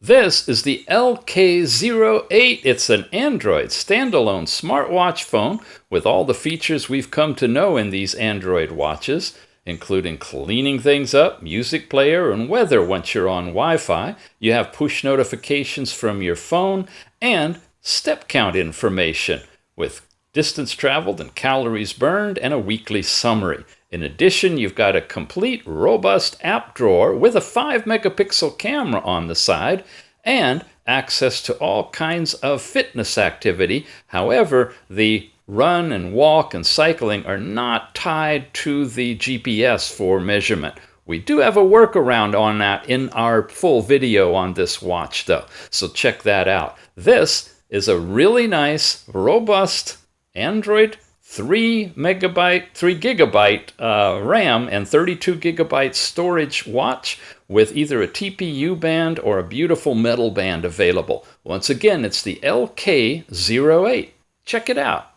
This is the LK08. It's an Android standalone smartwatch phone with all the features we've come to know in these Android watches, including cleaning things up, music player, and weather once you're on Wi-Fi. You have push notifications from your phone and step count information with distance traveled and calories burned and a weekly summary. In addition, you've got a complete, robust app drawer with a 5-megapixel camera on the side and access to all kinds of fitness activity. However, the run and walk and cycling are not tied to the GPS for measurement. We do have a workaround on that in our full video on this watch, though, so check that out. This is a really nice, robust Android 3 gigabyte RAM and 32 gigabyte storage watch with either a TPU band or a beautiful metal band available. Once again, it's the LK08. Check it out.